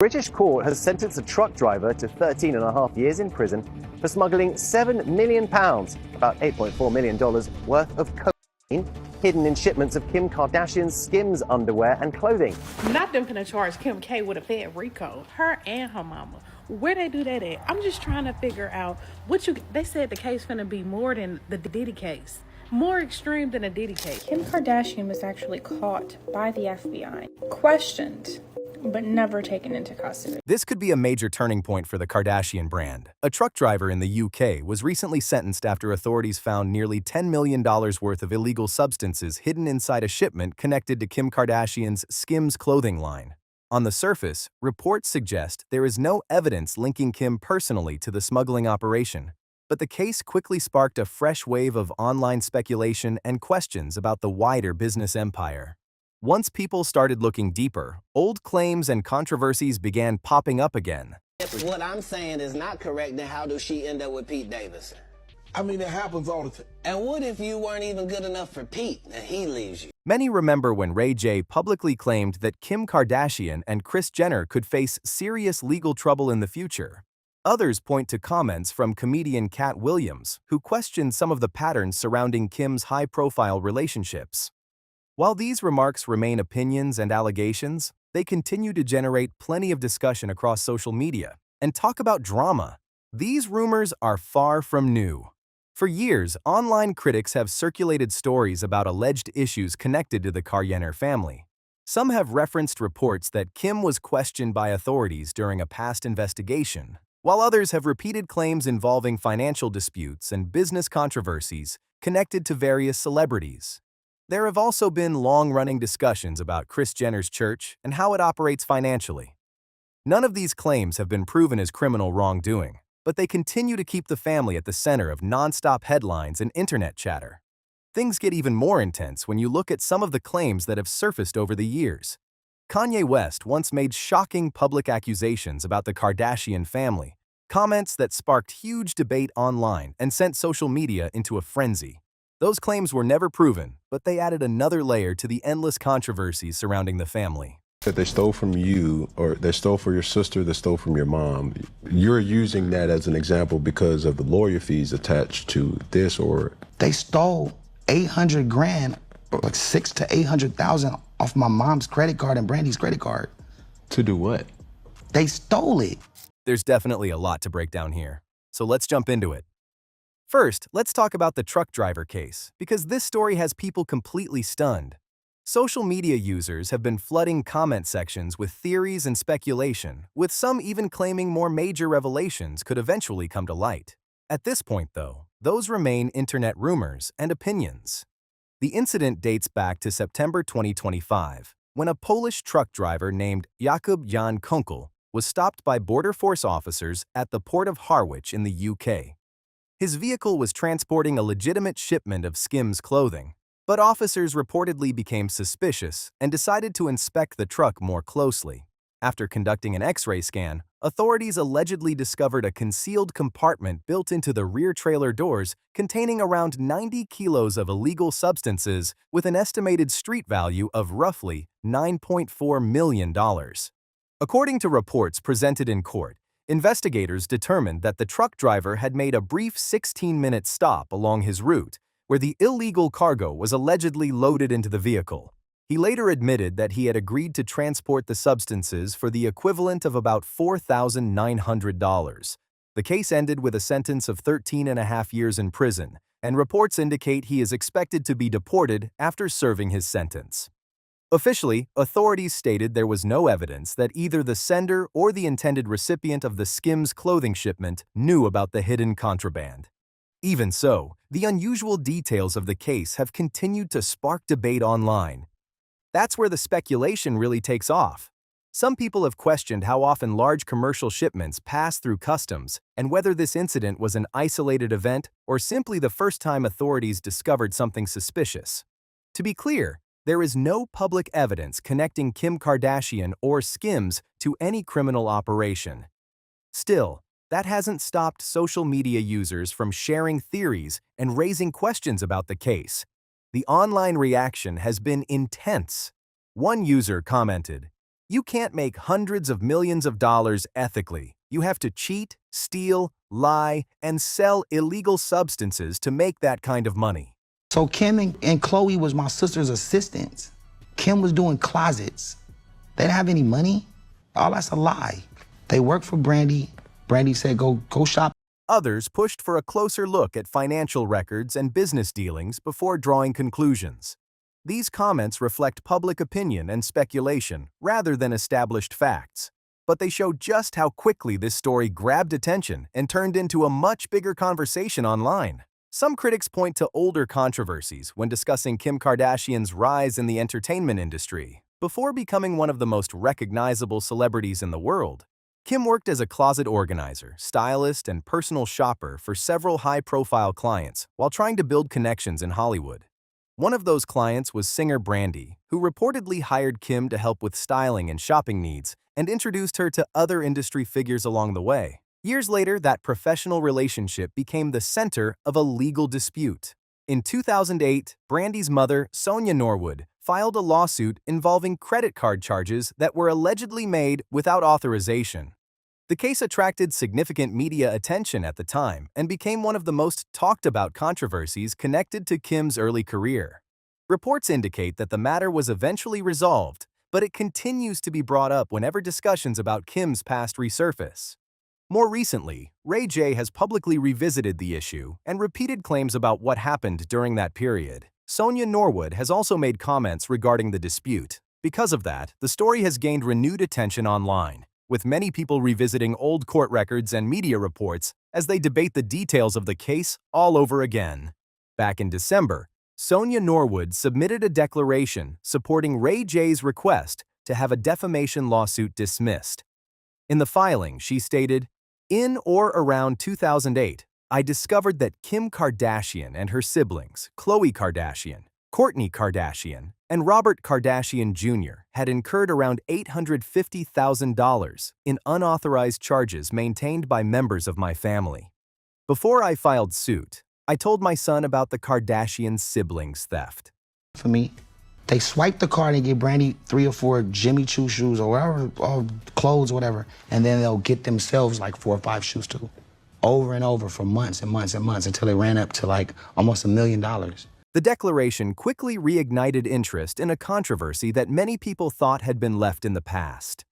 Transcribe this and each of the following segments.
British court has sentenced a truck driver to 13.5 years in prison for smuggling £7 million, about $8.4 million worth of cocaine, hidden in shipments of Kim Kardashian's Skims underwear and clothing. Not them finna charge Kim K with a Fed RICO. Her and her mama. Where they do that at? I'm just trying to figure out they said the case finna be more than the Diddy case. More extreme than a Diddy case. Kim Kardashian was actually caught by the FBI, questioned, but never taken into custody. This could be a major turning point for the Kardashian brand. A truck driver in the UK was recently sentenced after authorities found nearly $10 million worth of illegal substances hidden inside a shipment connected to Kim Kardashian's Skims clothing line. On the surface, reports suggest there is no evidence linking Kim personally to the smuggling operation. But the case quickly sparked a fresh wave of online speculation and questions about the wider business empire. Once people started looking deeper, old claims and controversies began popping up again. If what I'm saying is not correct, then how does she end up with Pete Davidson? I mean, it happens all the time. And what if you weren't even good enough for Pete and he leaves you? Many remember when Ray J publicly claimed that Kim Kardashian and Kris Jenner could face serious legal trouble in the future. Others point to comments from comedian Katt Williams, who questioned some of the patterns surrounding Kim's high-profile relationships. While these remarks remain opinions and allegations, they continue to generate plenty of discussion across social media and talk about drama. These rumors are far from new. For years, online critics have circulated stories about alleged issues connected to the Kardashian family. Some have referenced reports that Kim was questioned by authorities during a past investigation, while others have repeated claims involving financial disputes and business controversies connected to various celebrities. There have also been long-running discussions about Kris Jenner's church and how it operates financially. None of these claims have been proven as criminal wrongdoing, but they continue to keep the family at the center of non-stop headlines and internet chatter. Things get even more intense when you look at some of the claims that have surfaced over the years. Kanye West once made shocking public accusations about the Kardashian family, comments that sparked huge debate online and sent social media into a frenzy. Those claims were never proven, but they added another layer to the endless controversies surrounding the family. That they stole from you, or they stole from your sister, they stole from your mom. You're using that as an example because of the lawyer fees attached to this, or... They stole 800 grand, or like 6 to 800,000 off my mom's credit card and Brandy's credit card. To do what? They stole it. There's definitely a lot to break down here, so let's jump into it. First, let's talk about the truck driver case, because this story has people completely stunned. Social media users have been flooding comment sections with theories and speculation, with some even claiming more major revelations could eventually come to light. At this point, though, those remain internet rumors and opinions. The incident dates back to September 2025, when a Polish truck driver named Jakub Jan Kunkel was stopped by Border Force officers at the port of Harwich in the UK. His vehicle was transporting a legitimate shipment of Skims clothing, but officers reportedly became suspicious and decided to inspect the truck more closely. After conducting an X-ray scan, authorities allegedly discovered a concealed compartment built into the rear trailer doors containing around 90 kilos of illegal substances with an estimated street value of roughly $9.4 million. According to reports presented in court, investigators determined that the truck driver had made a brief 16-minute stop along his route, where the illegal cargo was allegedly loaded into the vehicle. He later admitted that he had agreed to transport the substances for the equivalent of about $4,900. The case ended with a sentence of 13.5 years in prison, and reports indicate he is expected to be deported after serving his sentence. Officially, authorities stated there was no evidence that either the sender or the intended recipient of the Skims clothing shipment knew about the hidden contraband. Even so, the unusual details of the case have continued to spark debate online. That's where the speculation really takes off. Some people have questioned how often large commercial shipments pass through customs and whether this incident was an isolated event or simply the first time authorities discovered something suspicious. To be clear, there is no public evidence connecting Kim Kardashian or Skims to any criminal operation. Still, that hasn't stopped social media users from sharing theories and raising questions about the case. The online reaction has been intense. One user commented, You can't make hundreds of millions of dollars ethically. You have to cheat, steal, lie, and sell illegal substances to make that kind of money. So Kim and Chloe was my sister's assistants. Kim was doing closets. They didn't have any money. All that's a lie. They worked for Brandy. Brandy said, go shop. Others pushed for a closer look at financial records and business dealings before drawing conclusions. These comments reflect public opinion and speculation rather than established facts, but they show just how quickly this story grabbed attention and turned into a much bigger conversation online. Some critics point to older controversies when discussing Kim Kardashian's rise in the entertainment industry. Before becoming one of the most recognizable celebrities in the world, Kim worked as a closet organizer, stylist, and personal shopper for several high-profile clients while trying to build connections in Hollywood. One of those clients was singer Brandy, who reportedly hired Kim to help with styling and shopping needs and introduced her to other industry figures along the way. Years later, that professional relationship became the center of a legal dispute. In 2008, Brandy's mother, Sonia Norwood, filed a lawsuit involving credit card charges that were allegedly made without authorization. The case attracted significant media attention at the time and became one of the most talked-about controversies connected to Kim's early career. Reports indicate that the matter was eventually resolved, but it continues to be brought up whenever discussions about Kim's past resurface. More recently, Ray J has publicly revisited the issue and repeated claims about what happened during that period. Sonia Norwood has also made comments regarding the dispute. Because of that, the story has gained renewed attention online, with many people revisiting old court records and media reports as they debate the details of the case all over again. Back in December, Sonia Norwood submitted a declaration supporting Ray J's request to have a defamation lawsuit dismissed. In the filing, she stated, "In or around 2008, I discovered that Kim Kardashian and her siblings, Khloe Kardashian, Kourtney Kardashian, and Robert Kardashian Jr. had incurred around $850,000 in unauthorized charges maintained by members of my family. Before I filed suit, I told my son about the Kardashian siblings' theft." For me, they swipe the card and get Brandy 3 or 4 Jimmy Choo shoes or whatever, or clothes, whatever, and then they'll get themselves like 4 or 5 shoes too. Over and over for months and months and months until it ran up to like almost $1 million. The declaration quickly reignited interest in a controversy that many people thought had been left in the past.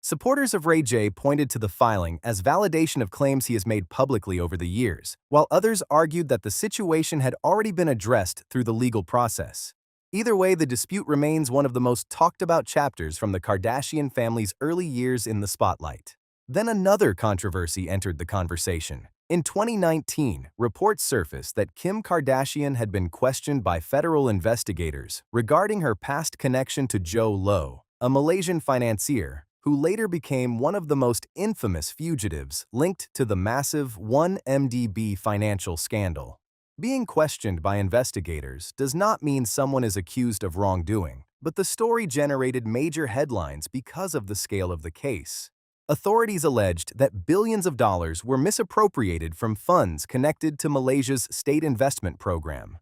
Supporters of Ray J pointed to the filing as validation of claims he has made publicly over the years, while others argued that the situation had already been addressed through the legal process. Either way, the dispute remains one of the most talked-about chapters from the Kardashian family's early years in the spotlight. Then another controversy entered the conversation. In 2019, reports surfaced that Kim Kardashian had been questioned by federal investigators regarding her past connection to Joe Low, a Malaysian financier who later became one of the most infamous fugitives linked to the massive 1MDB financial scandal. Being questioned by investigators does not mean someone is accused of wrongdoing, but the story generated major headlines because of the scale of the case. Authorities alleged that billions of dollars were misappropriated from funds connected to Malaysia's state investment program.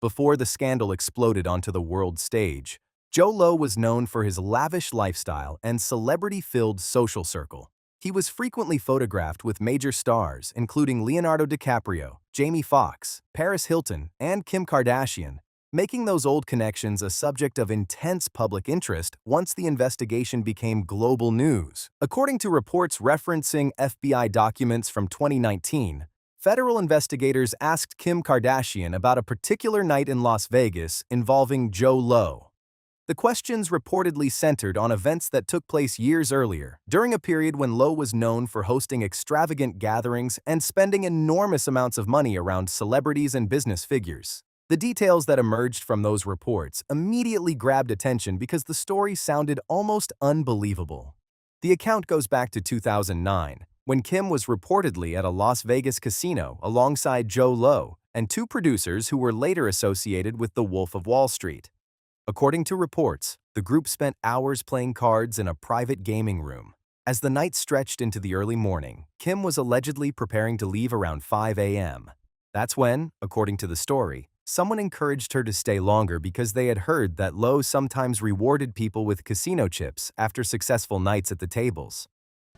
Before the scandal exploded onto the world stage, Joe Low was known for his lavish lifestyle and celebrity-filled social circle. He was frequently photographed with major stars, including Leonardo DiCaprio, Jamie Foxx, Paris Hilton, and Kim Kardashian, making those old connections a subject of intense public interest once the investigation became global news. According to reports referencing FBI documents from 2019, federal investigators asked Kim Kardashian about a particular night in Las Vegas involving Joe Low. The questions reportedly centered on events that took place years earlier, during a period when Low was known for hosting extravagant gatherings and spending enormous amounts of money around celebrities and business figures. The details that emerged from those reports immediately grabbed attention because the story sounded almost unbelievable. The account goes back to 2009, when Kim was reportedly at a Las Vegas casino alongside Joe Low and 2 producers who were later associated with The Wolf of Wall Street. According to reports, the group spent hours playing cards in a private gaming room. As the night stretched into the early morning, Kim was allegedly preparing to leave around 5 a.m. That's when, according to the story, Someone encouraged her to stay longer because they had heard that Lowe sometimes rewarded people with casino chips after successful nights at the tables.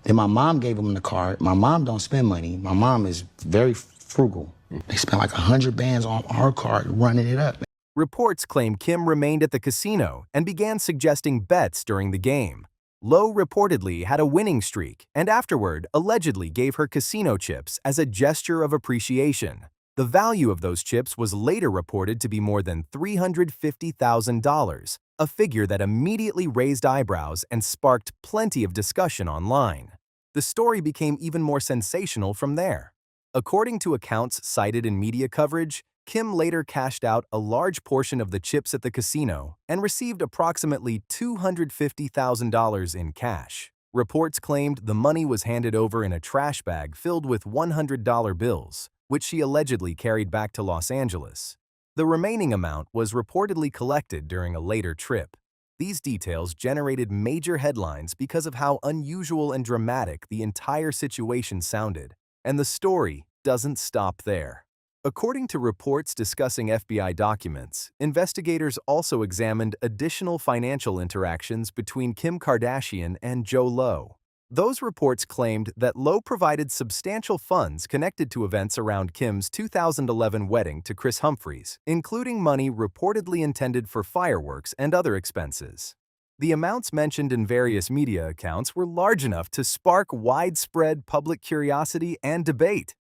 Then my mom gave them the card. My mom don't spend money. My mom is very frugal. They spent like 100 bands on her card running it up. Reports claim Kim remained at the casino and began suggesting bets during the game. Lowe reportedly had a winning streak and afterward allegedly gave her casino chips as a gesture of appreciation. The value of those chips was later reported to be more than $350,000, a figure that immediately raised eyebrows and sparked plenty of discussion online. The story became even more sensational from there. According to accounts cited in media coverage, Kim later cashed out a large portion of the chips at the casino and received approximately $250,000 in cash. Reports claimed the money was handed over in a trash bag filled with $100 bills, which she allegedly carried back to Los Angeles. The remaining amount was reportedly collected during a later trip. These details generated major headlines because of how unusual and dramatic the entire situation sounded, and the story doesn't stop there. According to reports discussing FBI documents, investigators also examined additional financial interactions between Kim Kardashian and Joe Lowe. Those reports claimed that Lowe provided substantial funds connected to events around Kim's 2011 wedding to Kris Humphries, including money reportedly intended for fireworks and other expenses. The amounts mentioned in various media accounts were large enough to spark widespread public curiosity and debate.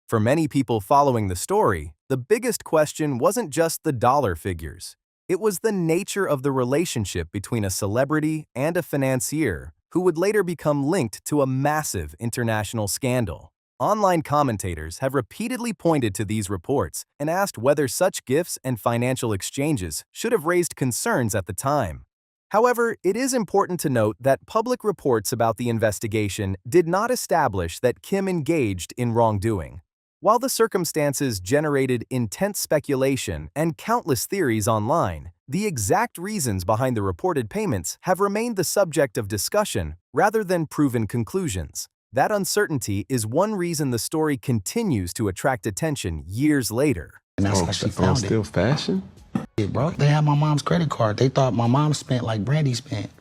For many people following the story, the biggest question wasn't just the dollar figures. It was the nature of the relationship between a celebrity and a financier who would later become linked to a massive international scandal. Online commentators have repeatedly pointed to these reports and asked whether such gifts and financial exchanges should have raised concerns at the time. However, it is important to note that public reports about the investigation did not establish that Kim engaged in wrongdoing. While the circumstances generated intense speculation and countless theories online, the exact reasons behind the reported payments have remained the subject of discussion rather than proven conclusions. That uncertainty is one reason the story continues to attract attention years later. And that's how she found it. Still fashion? Yeah, bro. They had my mom's credit card. They thought my mom spent like Brandy spent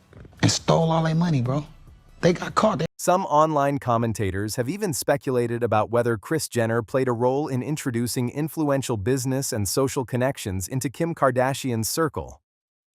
and stole all their money, bro. They got caught. Some online commentators have even speculated about whether Kris Jenner played a role in introducing influential business and social connections into Kim Kardashian's circle.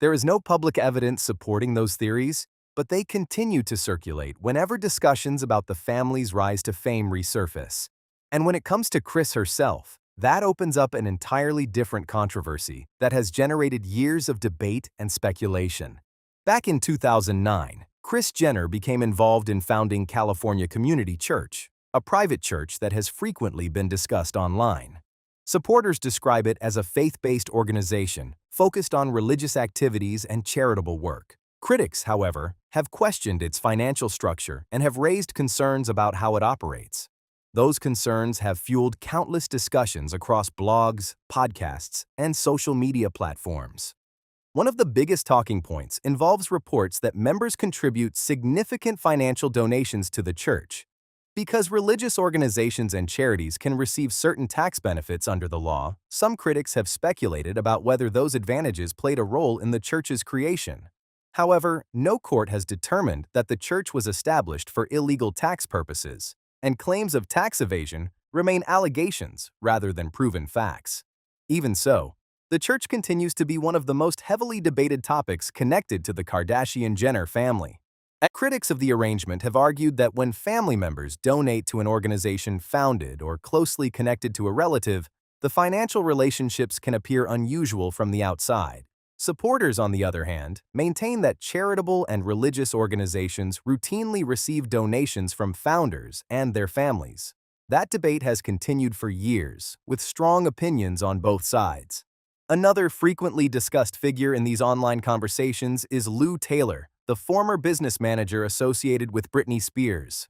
There is no public evidence supporting those theories, but they continue to circulate whenever discussions about the family's rise to fame resurface. And when it comes to Kris herself, that opens up an entirely different controversy that has generated years of debate and speculation. Back in 2009, Kris Jenner became involved in founding California Community Church, a private church that has frequently been discussed online. Supporters describe it as a faith-based organization focused on religious activities and charitable work. Critics, however, have questioned its financial structure and have raised concerns about how it operates. Those concerns have fueled countless discussions across blogs, podcasts, and social media platforms. One of the biggest talking points involves reports that members contribute significant financial donations to the church. Because religious organizations and charities can receive certain tax benefits under the law, some critics have speculated about whether those advantages played a role in the church's creation. However, no court has determined that the church was established for illegal tax purposes, and claims of tax evasion remain allegations rather than proven facts. Even so, the church continues to be one of the most heavily debated topics connected to the Kardashian-Jenner family. Critics of the arrangement have argued that when family members donate to an organization founded or closely connected to a relative, the financial relationships can appear unusual from the outside. Supporters, on the other hand, maintain that charitable and religious organizations routinely receive donations from founders and their families. That debate has continued for years, with strong opinions on both sides. Another frequently discussed figure in these online conversations is Lou Taylor, the former business manager associated with Britney Spears.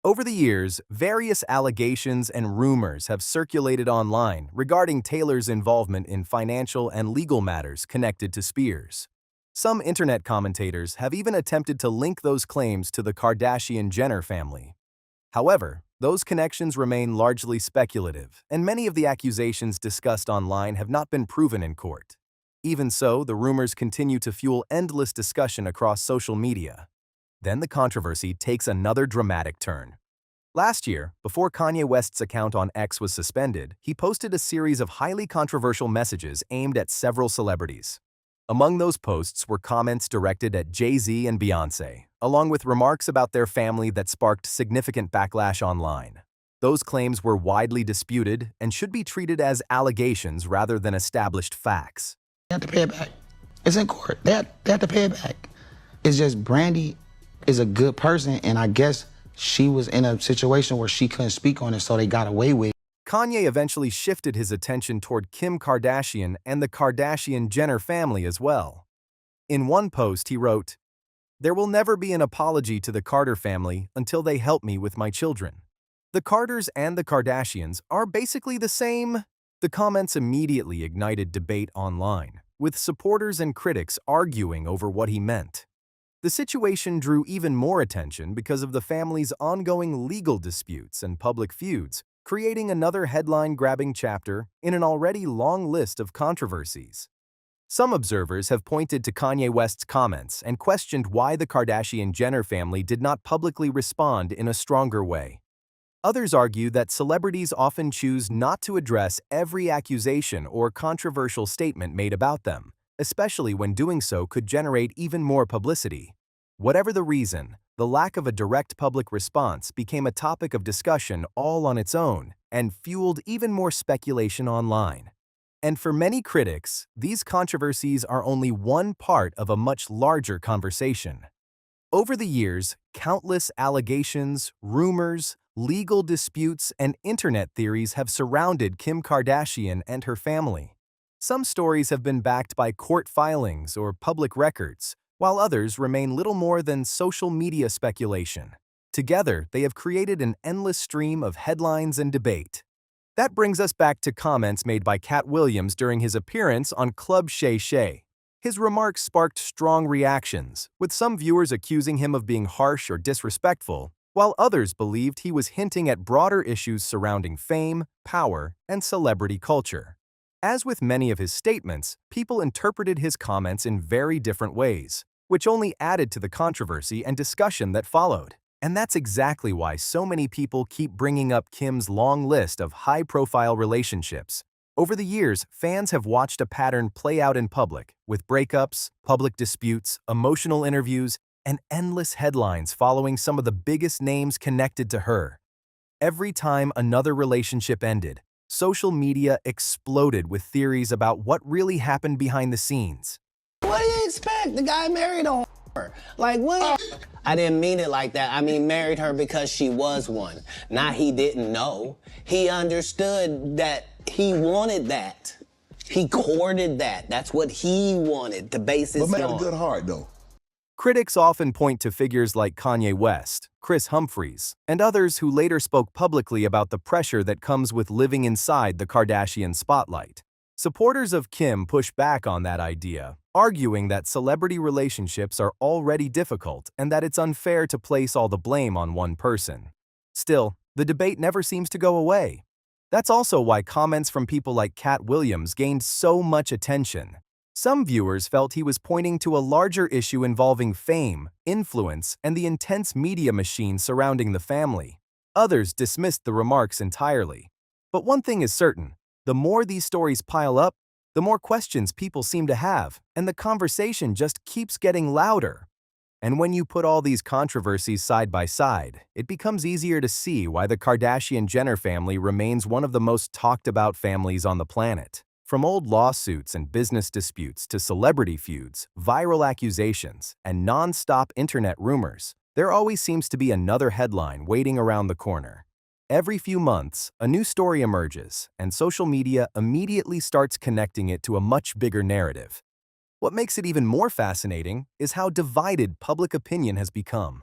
Over the years, various allegations and rumors have circulated online regarding Taylor's involvement in financial and legal matters connected to Spears. Some internet commentators have even attempted to link those claims to the Kardashian-Jenner family. However, those connections remain largely speculative, and many of the accusations discussed online have not been proven in court. Even so, the rumors continue to fuel endless discussion across social media. Then the controversy takes another dramatic turn. Last year, before Kanye West's account on X was suspended, he posted a series of highly controversial messages aimed at several celebrities. Among those posts were comments directed at Jay-Z and Beyoncé, along with remarks about their family that sparked significant backlash online. Those claims were widely disputed and should be treated as allegations rather than established facts. They have to pay it back. It's in court. They have to pay it back. It's just Brandy is a good person, and I guess she was in a situation where she couldn't speak on it, so they got away with it. Kanye eventually shifted his attention toward Kim Kardashian and the Kardashian-Jenner family as well. In one post, he wrote, "There will never be an apology to the Carter family until they help me with my children. The Carters and the Kardashians are basically the same." The comments immediately ignited debate online, with supporters and critics arguing over what he meant. The situation drew even more attention because of the family's ongoing legal disputes and public feuds, creating another headline-grabbing chapter in an already long list of controversies. Some observers have pointed to Kanye West's comments and questioned why the Kardashian-Jenner family did not publicly respond in a stronger way. Others argue that celebrities often choose not to address every accusation or controversial statement made about them, especially when doing so could generate even more publicity. Whatever the reason, the lack of a direct public response became a topic of discussion all on its own and fueled even more speculation online. And for many critics, these controversies are only one part of a much larger conversation. Over the years, countless allegations, rumors, legal disputes, and internet theories have surrounded Kim Kardashian and her family. Some stories have been backed by court filings or public records, while others remain little more than social media speculation. Together, they have created an endless stream of headlines and debate. That brings us back to comments made by Katt Williams during his appearance on Club Shay Shay. His remarks sparked strong reactions, with some viewers accusing him of being harsh or disrespectful, while others believed he was hinting at broader issues surrounding fame, power, and celebrity culture. As with many of his statements, people interpreted his comments in very different ways, which only added to the controversy and discussion that followed. And that's exactly why so many people keep bringing up Kim's long list of high-profile relationships. Over the years, fans have watched a pattern play out in public, with breakups, public disputes, emotional interviews, and endless headlines following some of the biggest names connected to her. Every time another relationship ended, social media exploded with theories about what really happened behind the scenes. What do you expect? The guy married a whore. Like, what? I didn't mean it like that. I mean, married her because she was one. Not he didn't know. He understood that he wanted that. He courted that. That's what he wanted to base his But man, on. a good heart, though. Critics often point to figures like Kanye West, Kris Humphries, and others who later spoke publicly about the pressure that comes with living inside the Kardashian spotlight. Supporters of Kim push back on that idea, arguing that celebrity relationships are already difficult and that it's unfair to place all the blame on one person. Still, the debate never seems to go away. That's also why comments from people like Katt Williams gained so much attention. Some viewers felt he was pointing to a larger issue involving fame, influence, and the intense media machine surrounding the family. Others dismissed the remarks entirely. But one thing is certain, the more these stories pile up, the more questions people seem to have, and the conversation just keeps getting louder. And when you put all these controversies side by side, it becomes easier to see why the Kardashian-Jenner family remains one of the most talked about families on the planet. From old lawsuits and business disputes to celebrity feuds, viral accusations, and non-stop internet rumors, there always seems to be another headline waiting around the corner. Every few months, a new story emerges, and social media immediately starts connecting it to a much bigger narrative. What makes it even more fascinating is how divided public opinion has become.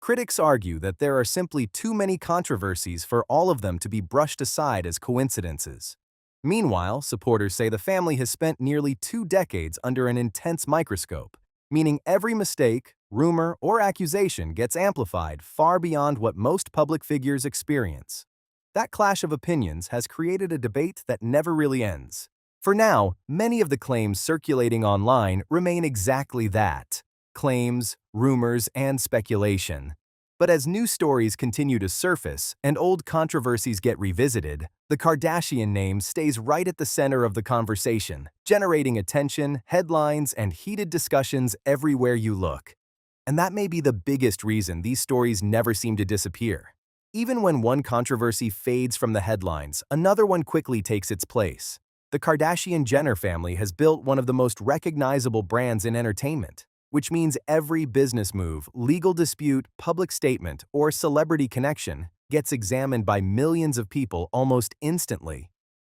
Critics argue that there are simply too many controversies for all of them to be brushed aside as coincidences. Meanwhile, supporters say the family has spent nearly 2 decades under an intense microscope, meaning every mistake, rumor, or accusation gets amplified far beyond what most public figures experience. That clash of opinions has created a debate that never really ends. For now, many of the claims circulating online remain exactly that: claims, rumors, and speculation. But as new stories continue to surface and old controversies get revisited, the Kardashian name stays right at the center of the conversation, generating attention, headlines, and heated discussions everywhere you look. And that may be the biggest reason these stories never seem to disappear. Even when one controversy fades from the headlines, another one quickly takes its place. The Kardashian-Jenner family has built one of the most recognizable brands in entertainment, which means every business move, legal dispute, public statement, or celebrity connection gets examined by millions of people almost instantly.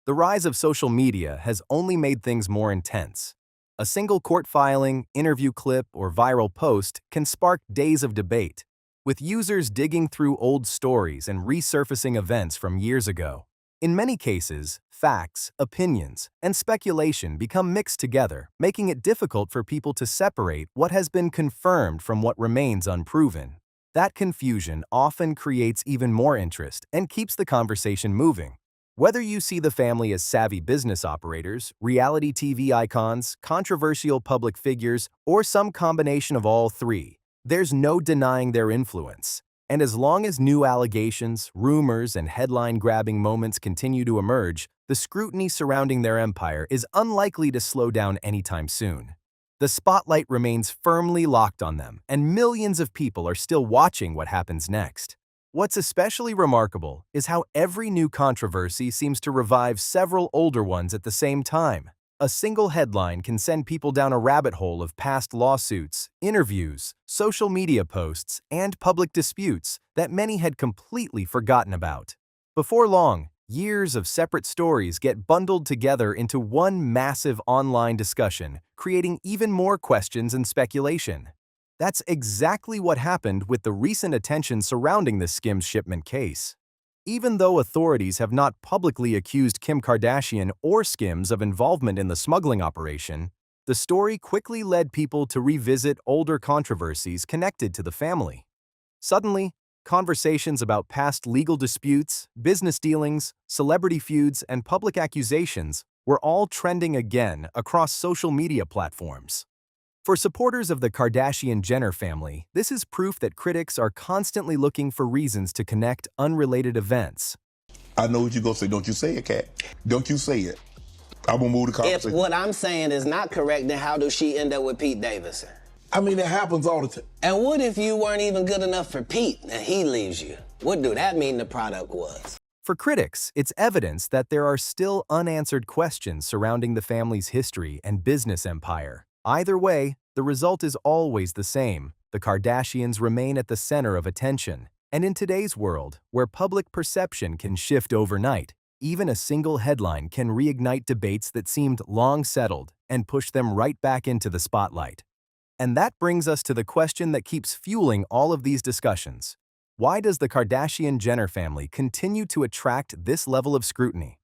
The rise of social media has only made things more intense. A single court filing, interview clip, or viral post can spark days of debate, with users digging through old stories and resurfacing events from years ago. In many cases, facts, opinions, and speculation become mixed together, making it difficult for people to separate what has been confirmed from what remains unproven. That confusion often creates even more interest and keeps the conversation moving. Whether you see the family as savvy business operators, reality TV icons, controversial public figures, or some combination of all three, there's no denying their influence. And as long as new allegations, rumors, and headline-grabbing moments continue to emerge, the scrutiny surrounding their empire is unlikely to slow down anytime soon. The spotlight remains firmly locked on them, and millions of people are still watching what happens next. What's especially remarkable is how every new controversy seems to revive several older ones at the same time. A single headline can send people down a rabbit hole of past lawsuits, interviews, social media posts, and public disputes that many had completely forgotten about. Before long, years of separate stories get bundled together into one massive online discussion, creating even more questions and speculation. That's exactly what happened with the recent attention surrounding the Skims shipment case. Even though authorities have not publicly accused Kim Kardashian or Skims of involvement in the smuggling operation, the story quickly led people to revisit older controversies connected to the family. Suddenly, conversations about past legal disputes, business dealings, celebrity feuds, and public accusations were all trending again across social media platforms. For supporters of the Kardashian-Jenner family, this is proof that critics are constantly looking for reasons to connect unrelated events. I know what you're going to say. Don't you say it, Katt. Don't you say it. I'm going to move the If conversation. what I'm saying is not correct, then how does she end up with Pete Davidson? I mean, it happens all the time. And what if you weren't even good enough for Pete and he leaves you? What do that mean the product was? For critics, it's evidence that there are still unanswered questions surrounding the family's history and business empire. Either way, the result is always the same. The Kardashians remain at the center of attention. And in today's world, where public perception can shift overnight, even a single headline can reignite debates that seemed long settled and push them right back into the spotlight. And that brings us to the question that keeps fueling all of these discussions. Why does the Kardashian-Jenner family continue to attract this level of scrutiny?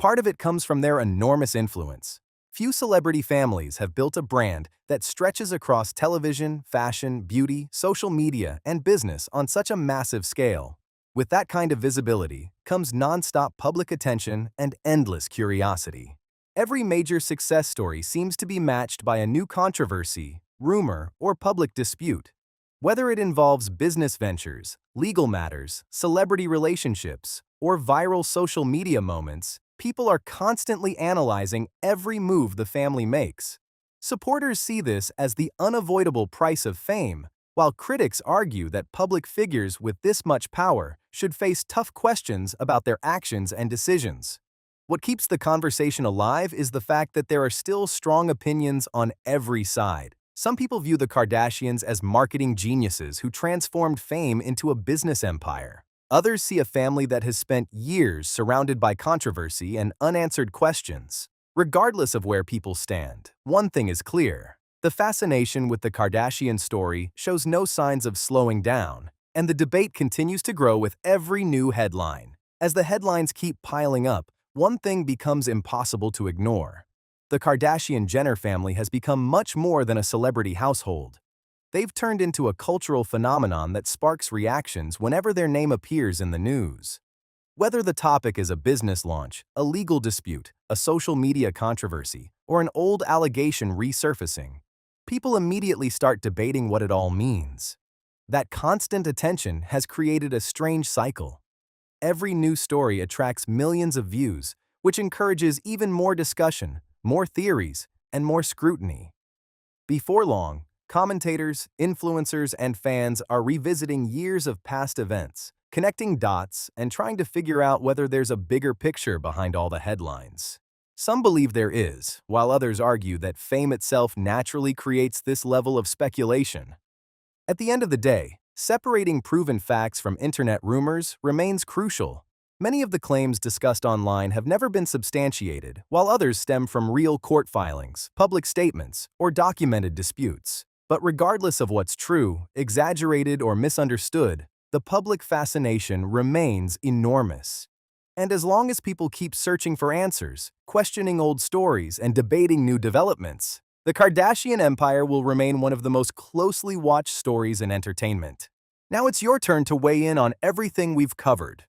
Part of it comes from their enormous influence. Few celebrity families have built a brand that stretches across television, fashion, beauty, social media, and business on such a massive scale. With that kind of visibility comes nonstop public attention and endless curiosity. Every major success story seems to be matched by a new controversy, rumor, or public dispute. Whether it involves business ventures, legal matters, celebrity relationships, or viral social media moments, people are constantly analyzing every move the family makes. Supporters see this as the unavoidable price of fame, while critics argue that public figures with this much power should face tough questions about their actions and decisions. What keeps the conversation alive is the fact that there are still strong opinions on every side. Some people view the Kardashians as marketing geniuses who transformed fame into a business empire. Others see a family that has spent years surrounded by controversy and unanswered questions. Regardless of where people stand, one thing is clear. The fascination with the Kardashian story shows no signs of slowing down, and the debate continues to grow with every new headline. As the headlines keep piling up, one thing becomes impossible to ignore. the Kardashian-Jenner family has become much more than a celebrity household. They've turned into a cultural phenomenon that sparks reactions whenever their name appears in the news. Whether the topic is a business launch, a legal dispute, a social media controversy, or an old allegation resurfacing, people immediately start debating what it all means. That constant attention has created a strange cycle. Every new story attracts millions of views, which encourages even more discussion, more theories, and more scrutiny. Before long, commentators, influencers, and fans are revisiting years of past events, connecting dots, and trying to figure out whether there's a bigger picture behind all the headlines. Some believe there is, while others argue that fame itself naturally creates this level of speculation. At the end of the day, separating proven facts from internet rumors remains crucial. Many of the claims discussed online have never been substantiated, while others stem from real court filings, public statements, or documented disputes. But regardless of what's true, exaggerated, or misunderstood, the public fascination remains enormous. And as long as people keep searching for answers, questioning old stories, and debating new developments, the Kardashian empire will remain one of the most closely watched stories in entertainment. Now it's your turn to weigh in on everything we've covered.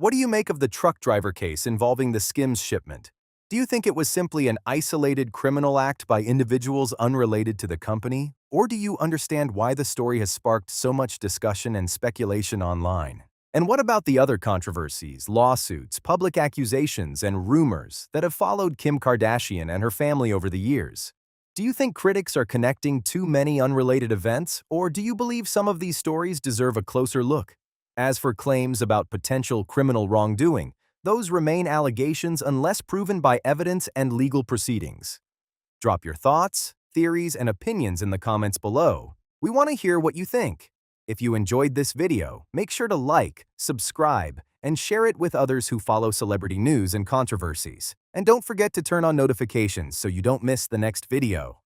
What do you make of the truck driver case involving the Skims shipment? Do you think it was simply an isolated criminal act by individuals unrelated to the company? Or do you understand why the story has sparked so much discussion and speculation online? And what about the other controversies, lawsuits, public accusations, and rumors that have followed Kim Kardashian and her family over the years? Do you think critics are connecting too many unrelated events, or do you believe some of these stories deserve a closer look? As for claims about potential criminal wrongdoing, those remain allegations unless proven by evidence and legal proceedings. Drop your thoughts, theories, and opinions in the comments below. We want to hear what you think. If you enjoyed this video, make sure to like, subscribe, and share it with others who follow celebrity news and controversies. And don't forget to turn on notifications so you don't miss the next video.